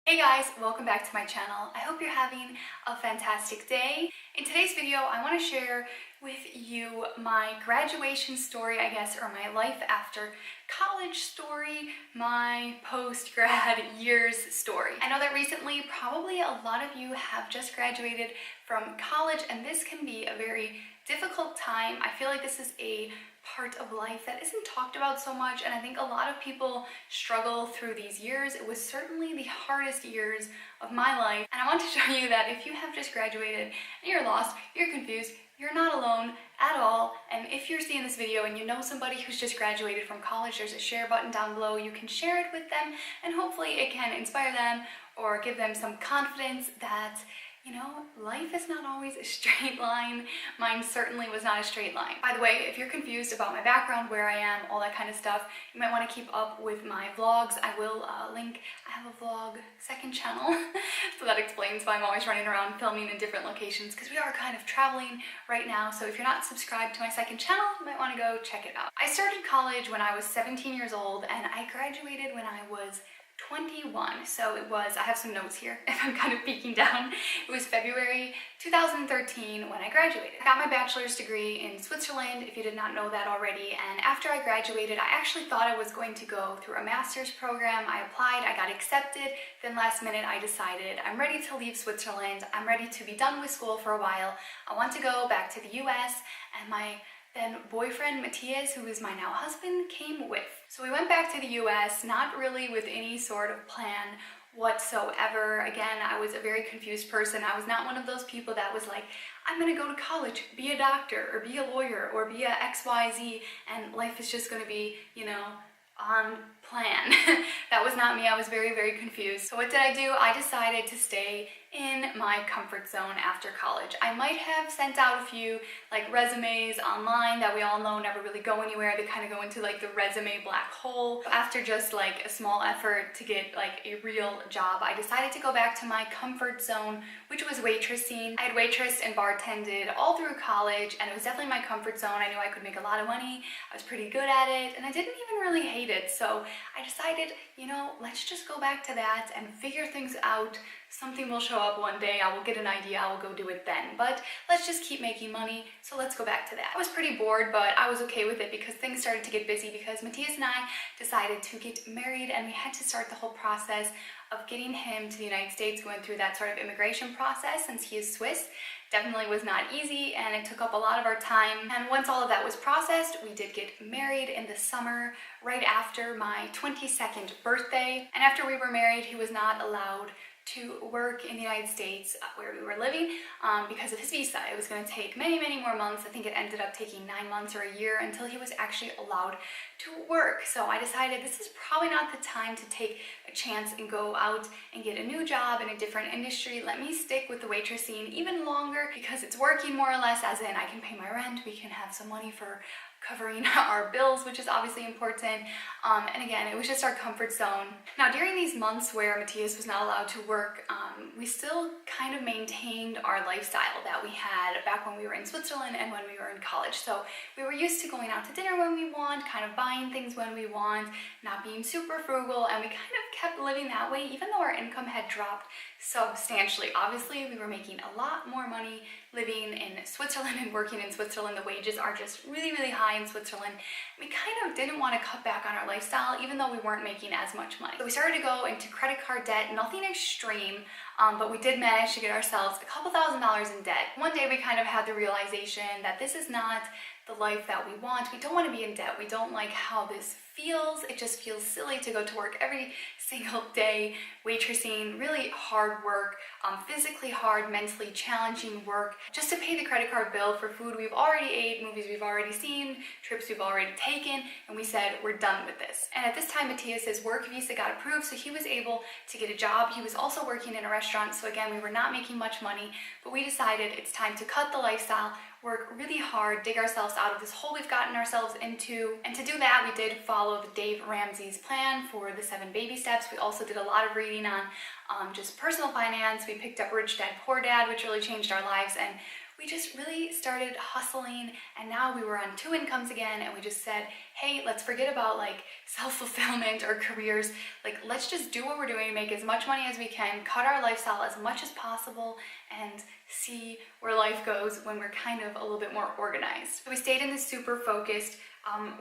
Hey guys, welcome back to my channel. I hope you're having a fantastic day. In today's video, I want to share with you my graduation story, I guess, or my life after college story, my post-grad years story. I know that recently, probably a lot of you have just graduated from college, and this can be a very difficult time. I feel like this is a part of life that isn't talked about so much, and I think a lot of people struggle through these years. It was certainly the hardest years of my life, and I want to show you that if you have just graduated and you're lost, you're confused, you're not alone at all. And if you're seeing this video and you know somebody who's just graduated from college, there's a share button down below. You can share it with them, and hopefully it can inspire them or give them some confidence that, you know, life is not always a straight line. Mine certainly was not a straight line. By the way, if you're confused about my background, where I am, all that kind of stuff, you might want to keep up with my vlogs. I will link, I have a vlog second channel, so that explains why I'm always running around filming in different locations, because we are kind of traveling right now. So if you're not subscribed to my second channel, you might want to go check it out. I started college when I was 17 years old, and I graduated when I was 21. So it was, I have some notes here if I'm kind of peeking down. It was February 2013 when I graduated. I got my bachelor's degree in Switzerland, if you did not know that already, and after I graduated, I actually thought I was going to go through a master's program. I applied, I got accepted, then last minute I decided I'm ready to leave Switzerland, I'm ready to be done with school for a while, I want to go back to the US, and my then boyfriend Matthias, who is my now husband, came with. So we went back to the US, not really with any sort of plan whatsoever. Again, I was a very confused person. I was not one of those people that was like, I'm gonna go to college, be a doctor, or be a lawyer, or be a XYZ, and life is just gonna be, you know, on plan. That was not me. I was very, very confused. So what did I do? I decided to stay in my comfort zone after college. I might have sent out a few like resumes online that we all know never really go anywhere. They kind of go into like the resume black hole. After just like a small effort to get like a real job, I decided to go back to my comfort zone, which was waitressing. I had waitressed and bartended all through college, and it was definitely my comfort zone. I knew I could make a lot of money. I was pretty good at it, and I didn't even really hate it. So I decided, you know, let's just go back to that and figure things out. Something will show up one day, I will get an idea, I will go do it then. But let's just keep making money, so let's go back to that. I was pretty bored, but I was okay with it because things started to get busy because Matthias and I decided to get married, and we had to start the whole process of getting him to the United States, going through that sort of immigration process since he is Swiss. Definitely was not easy, and it took up a lot of our time. And once all of that was processed, we did get married in the summer, right after my 22nd birthday. And after we were married, he was not allowed to work in the United States where we were living because of his visa. It was going to take many, many more months. I think it ended up taking 9 months or a year until he was actually allowed to work. So I decided this is probably not the time to take a chance and go out and get a new job in a different industry. Let me stick with the waitressing even longer because it's working more or less, as in I can pay my rent, we can have some money for covering our bills, which is obviously important. And again, it was just our comfort zone. Now, during these months where Matthias was not allowed to work, we still kind of maintained our lifestyle that we had back when we were in Switzerland and when we were in college. So we were used to going out to dinner when we want, kind of buying things when we want, not being super frugal, and we kind of kept living that way even though our income had dropped substantially. Obviously, we were making a lot more money living in Switzerland and working in Switzerland. The wages are just really, really high in Switzerland. We kind of didn't want to cut back on our lifestyle even though we weren't making as much money. So we started to go into credit card debt, nothing extreme, but we did manage to get ourselves a couple $1,000s in debt. One day we kind of had the realization that this is not the life that we want. We don't want to be in debt. We don't like how this feels. It just feels silly to go to work every single day, waitressing, really hard work, physically hard, mentally challenging work, just to pay the credit card bill for food we've already ate, movies we've already seen, trips we've already taken, and we said, we're done with this. And at this time, Matthias's work visa got approved, so he was able to get a job. He was also working in a restaurant, so again, we were not making much money, but we decided it's time to cut the lifestyle, work really hard, dig ourselves out of this hole we've gotten ourselves into. And to do that, we did follow the Dave Ramsey's plan for the 7 baby steps. We also did a lot of reading on just personal finance. We picked up Rich Dad Poor Dad, which really changed our lives, and we just really started hustling, and now we were on two incomes again, and we just said, hey, let's forget about like self-fulfillment or careers. Like, let's just do what we're doing, make as much money as we can, cut our lifestyle as much as possible, and see where life goes when we're kind of a little bit more organized. So we stayed in this super focused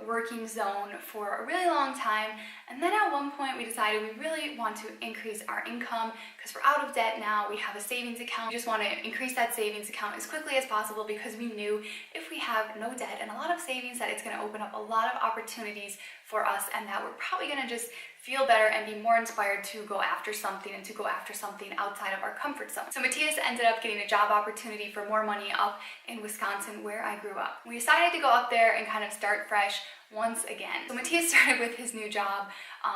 working zone for a really long time, and then at one point we decided we really want to increase our income because we're out of debt now. We have a savings account. We just want to increase that savings account as quickly as possible because we knew if we have no debt and a lot of savings that it's going to open up a lot of opportunities for us, and that we're probably going to just feel better and be more inspired to go after something and to go after something outside of our comfort zone. So Matthias ended up getting a job opportunity for more money up in Wisconsin, where I grew up. We decided to go up there and kind of start fresh once again. So Matthias started with his new job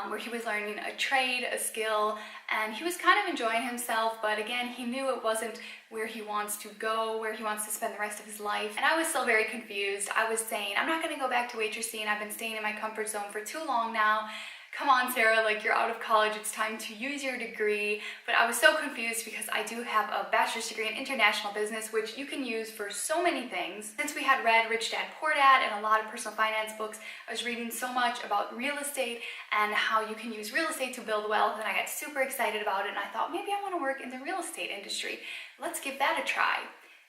where he was learning a trade, a skill, and he was kind of enjoying himself, but again, he knew it wasn't where he wants to go, where he wants to spend the rest of his life. And I was still very confused. I was saying, I'm not gonna go back to waitressing. I've been staying in my comfort zone for too long now. Come on, Sarah, like, you're out of college, it's time to use your degree. But I was so confused because I do have a bachelor's degree in international business, which you can use for so many things. Since we had read Rich Dad Poor Dad and a lot of personal finance books, I was reading so much about real estate and how you can use real estate to build wealth, and I got super excited about it, and I thought, maybe I want to work in the real estate industry. Let's give that a try.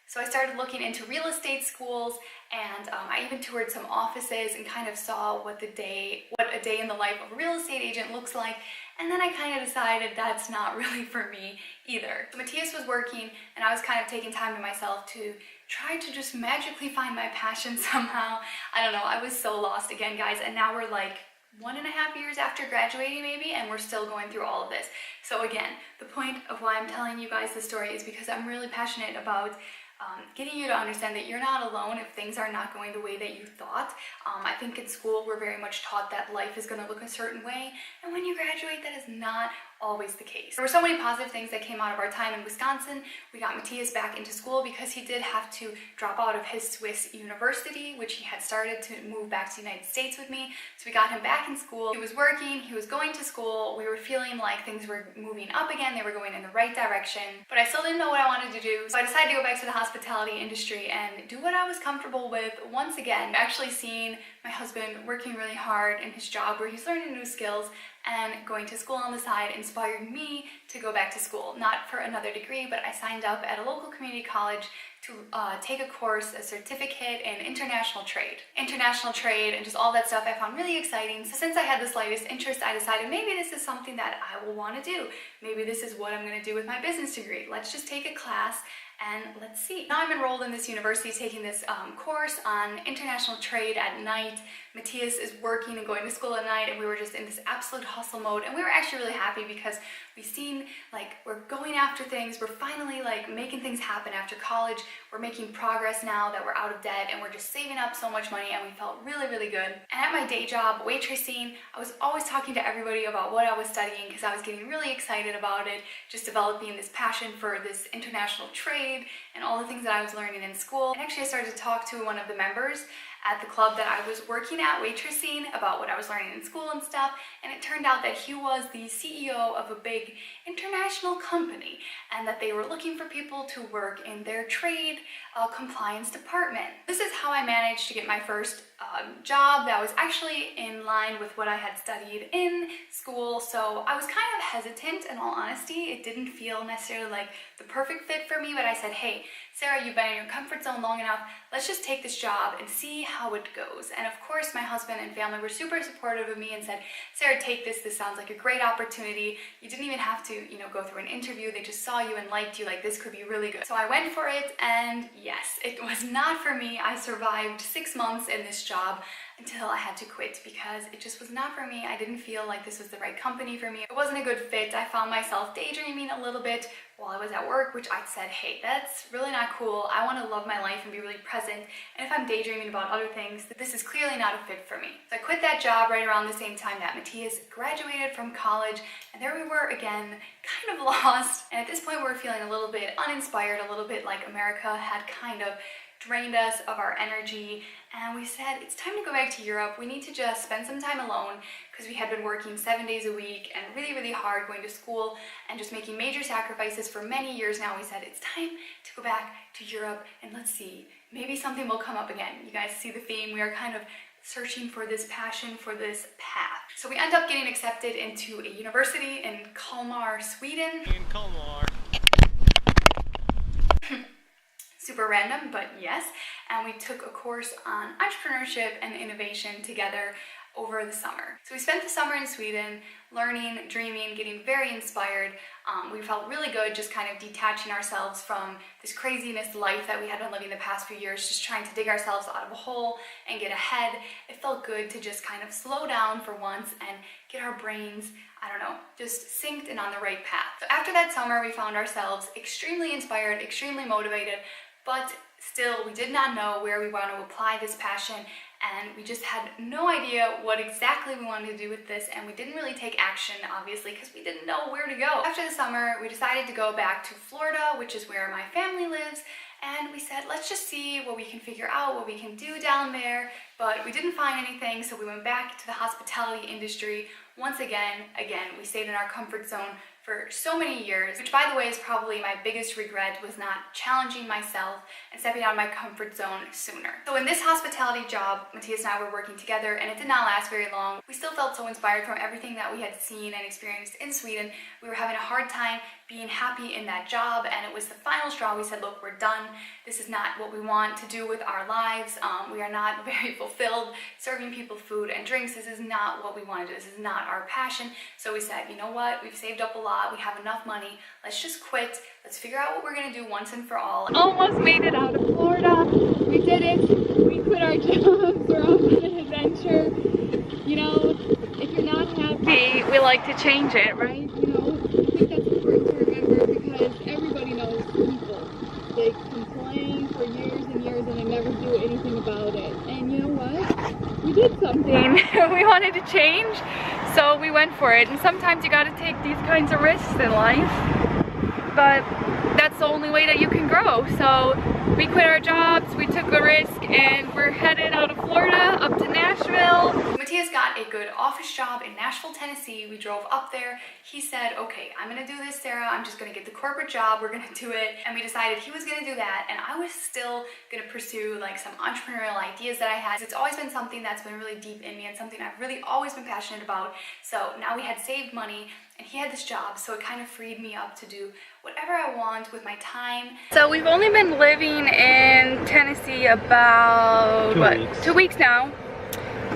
So I started looking into real estate schools, and I even toured some offices and kind of saw what a day in the life of a real estate agent looks like. And then I kind of decided that's not really for me either. So Matthias was working, and I was kind of taking time to myself to try to just magically find my passion somehow. I don't know, I was so lost again, guys, and now we're like 1.5 years after graduating maybe, and we're still going through all of this. So again, the point of why I'm telling you guys this story is because I'm really passionate about getting you to understand that you're not alone if things are not going the way that you thought. I think in school we're very much taught that life is going to look a certain way, and when you graduate, that is not always the case. There were so many positive things that came out of our time in Wisconsin. We got Matthias back into school because he did have to drop out of his Swiss university, which he had started to move back to the United States with me. So we got him back in school. He was working, he was going to school. We were feeling like things were moving up again. They were going in the right direction, but I still didn't know what I wanted to do. So I decided to go back to the hospitality industry and do what I was comfortable with once again. Actually seeing my husband working really hard in his job where he's learning new skills and going to school on the side inspired me to go back to school. Not for another degree, but I signed up at a local community college to take a course, a certificate in international trade. International trade and just all that stuff I found really exciting. So since I had the slightest interest, I decided maybe this is something that I will want to do. Maybe this is what I'm going to do with my business degree. Let's just take a class and let's see. Now I'm enrolled in this university taking this course on international trade at night. Matthias is working and going to school at night, and we were just in this absolute hustle mode, and we were actually really happy because we've seen like we're going after things. We're finally like making things happen after college. We're making progress now that we're out of debt, and we're just saving up so much money, and we felt really, really good. And at my day job, waitressing, I was always talking to everybody about what I was studying because I was getting really excited about it, just developing this passion for this international trade and all the things that I was learning in school. And actually I started to talk to one of the members at the club that I was working at waitressing about what I was learning in school and stuff, and it turned out that he was the CEO of a big international company and that they were looking for people to work in their trade compliance department. This is how I managed to get my first job that was actually in line with what I had studied in school. So I was kind of hesitant, in all honesty. It didn't feel necessarily like the perfect fit for me, but I said, hey, Sarah, you've been in your comfort zone long enough. Let's just take this job and see how it goes. And of course, my husband and family were super supportive of me and said, Sarah, take this. This sounds like a great opportunity. You didn't even have to, go through an interview. They just saw you and liked you. Like, this could be really good. So I went for it, and yes, it was not for me. I survived 6 months in this job until I had to quit because it just was not for me. I didn't feel like this was the right company for me. It wasn't a good fit. I found myself daydreaming a little bit while I was at work, which I said, hey, that's really not cool. I want to love my life and be really present. And if I'm daydreaming about other things, this is clearly not a fit for me. So I quit that job right around the same time that Matthias graduated from college. And there we were again, kind of lost. And at this point, we were feeling a little bit uninspired, a little bit like America had kind of drained us of our energy, and we said it's time to go back to Europe. We need to just spend some time alone because we had been working 7 days a week and really hard, going to school and just making major sacrifices for many years now. We said it's time to go back to Europe and let's see, maybe something will come up again. You guys see the theme. We are kind of searching for this passion, for this path. So we end up getting accepted into a university in Kalmar, Sweden. In Kalmar. Super random, but yes. And we took a course on entrepreneurship and innovation together over the summer. So we spent the summer in Sweden learning, dreaming, getting very inspired. We felt really good just kind of detaching ourselves from this craziness life that we had been living the past few years, just trying to dig ourselves out of a hole and get ahead. It felt good to just kind of slow down for once and get our brains, I don't know, just synced and on the right path. So after that summer, we found ourselves extremely inspired, extremely motivated, but still we did not know where we want to apply this passion, and we just had no idea what exactly we wanted to do with this, and we didn't really take action, obviously, because we didn't know where to go. After the summer, we decided to go back to Florida, which is where my family lives, and we said, let's just see what we can figure out, what we can do down there, but we didn't find anything, so we went back to the hospitality industry. Once again, we stayed in our comfort zone for so many years, which by the way is probably my biggest regret, was not challenging myself and stepping out of my comfort zone sooner. So in this hospitality job, Matthias and I were working together, and it did not last very long. We still felt so inspired from everything that we had seen and experienced in Sweden. We were having a hard time being happy in that job, and it was the final straw. We said, look, we're done. This is not what we want to do with our lives. We are not very fulfilled serving people food and drinks. This is not what we want to do. This is not our passion. So we said, you know what? We've saved up a lot. We have enough money. Let's just quit. Let's figure out what we're going to do once and for all. Almost made it out of Florida. We did it. We quit our jobs. We're off on an adventure. You know, if you're not happy, we like to change it, right? You know, I think that's important to remember, because everybody knows people. They complain for years and years and they never do anything about it. And you know what? We did something. We wanted to change, so we went for it. And sometimes you gotta take these kinds of risks in life, but that's the only way that you can grow. So we quit our jobs, we took a risk, and we're headed out of Florida up to Nashville. Matthias got a good office job in Nashville, Tennessee. We drove up there. He said, okay, I'm gonna do this, Sarah. I'm just gonna get the corporate job. We're gonna do it. And we decided he was gonna do that, and I was still gonna pursue like some entrepreneurial ideas that I had. It's always been something that's been really deep in me and something I've really always been passionate about. So now we had saved money and he had this job, so it kind of freed me up to do whatever I want with my time. So we've only been living in Tennessee about, 2 weeks now.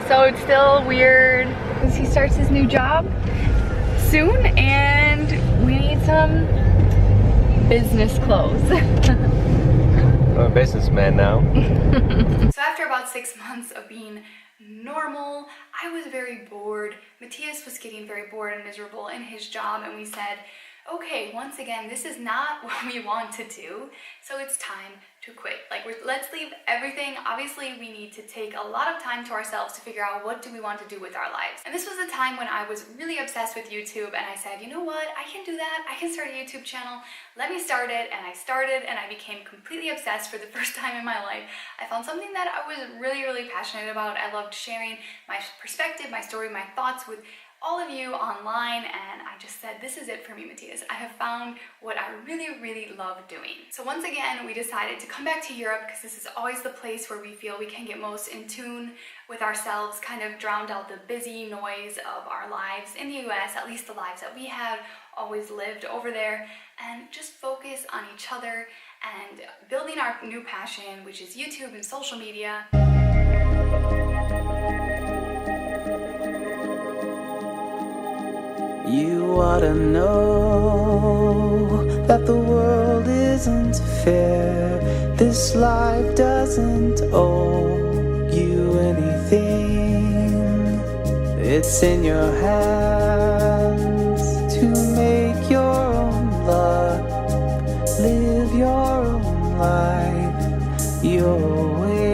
So it's still weird because he starts his new job soon and we need some business clothes. I'm a businessman now. So after about 6 months of being normal, I was very bored. Matthias was getting very bored and miserable in his job, and we said, okay, once again, this is not what we want to do, so it's time to quit. Like, let's leave everything. Obviously, we need to take a lot of time to ourselves to figure out what do we want to do with our lives. And this was the time when I was really obsessed with YouTube, and I said, you know what, I can do that. I can start a YouTube channel. Let me start it. And I started, and I became completely obsessed for the first time in my life. I found something that I was really passionate about. I loved sharing my perspective, my story, my thoughts with all of you online, and I just said, this is it for me, Matthias. I have found what I really love doing. So once again, we decided to come back to Europe because this is always the place where we feel we can get most in tune with ourselves, kind of drowned out the busy noise of our lives in the US, at least the lives that we had always lived over there, and just focus on each other and building our new passion, which is YouTube and social media. You ought to know that the world isn't fair. This life doesn't owe you anything. It's in your hands to make your own luck, live your own life your way.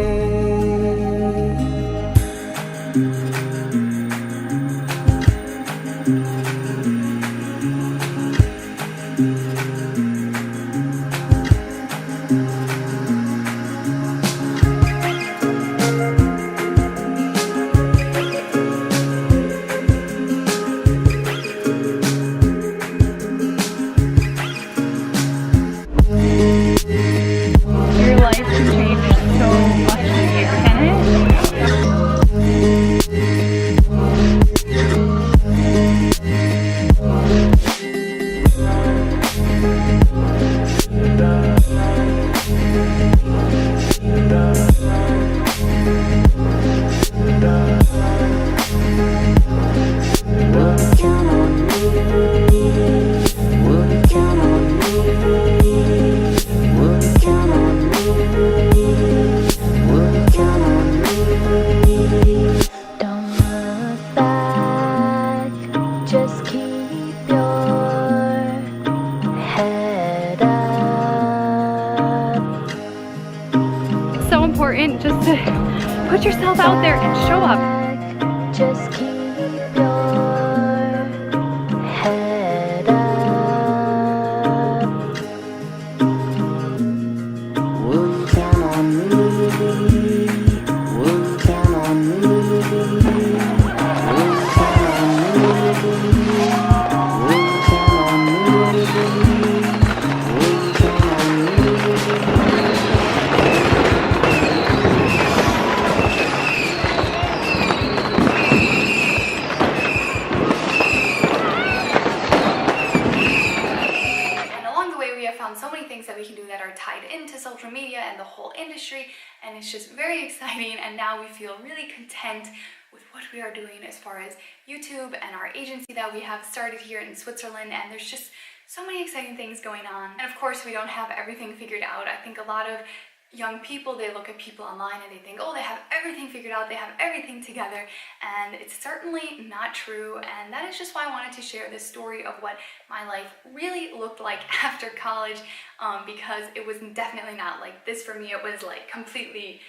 to put yourself out there and show up. Just keep your head up. Will you count on me? Will you count on me? Will you count on me? Will you count on me? Will you count on me? And along the way, we have found so many things that we can do that are tied into social media and the whole industry, and it's just very exciting. And now we feel really content with what we are doing as far as YouTube and our agency that we have started here in Switzerland, and there's just so many exciting things going on. And of course, we don't have everything figured out. I think a lot of young people, they look at people online and they think, oh, they have everything figured out, they have everything together, and it's certainly not true. And that is just why I wanted to share this story of what my life really looked like after college, because it was definitely not like this for me. It was like completely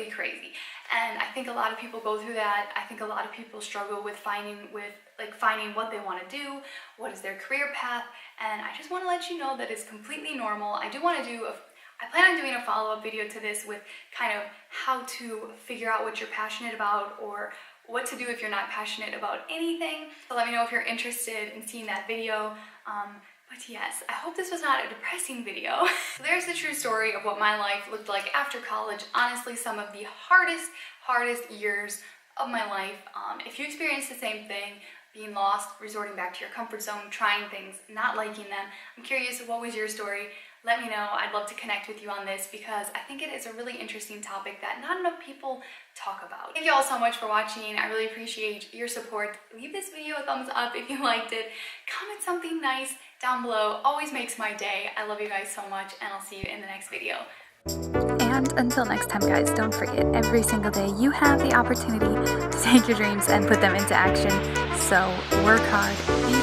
crazy. And I think a lot of people go through that. I think a lot of people struggle with finding what they want to do, what is their career path, and I just want to let you know that it's completely normal. I plan on doing a follow-up video to this with kind of how to figure out what you're passionate about, or what to do if you're not passionate about anything. So let me know if you're interested in seeing that video. But yes, I hope this was not a depressing video. So there's the true story of what my life looked like after college. Honestly, some of the hardest years of my life. If you experienced the same thing, being lost, resorting back to your comfort zone, trying things, not liking them, I'm curious, what was your story? Let me know. I'd love to connect with you on this because I think it is a really interesting topic that not enough people talk about. Thank you all so much for watching. I really appreciate your support. Leave this video a thumbs up if you liked it. Comment something nice down below. Always makes my day. I love you guys so much, and I'll see you in the next video. And until next time, guys, don't forget, every single day you have the opportunity to take your dreams and put them into action. So work hard, be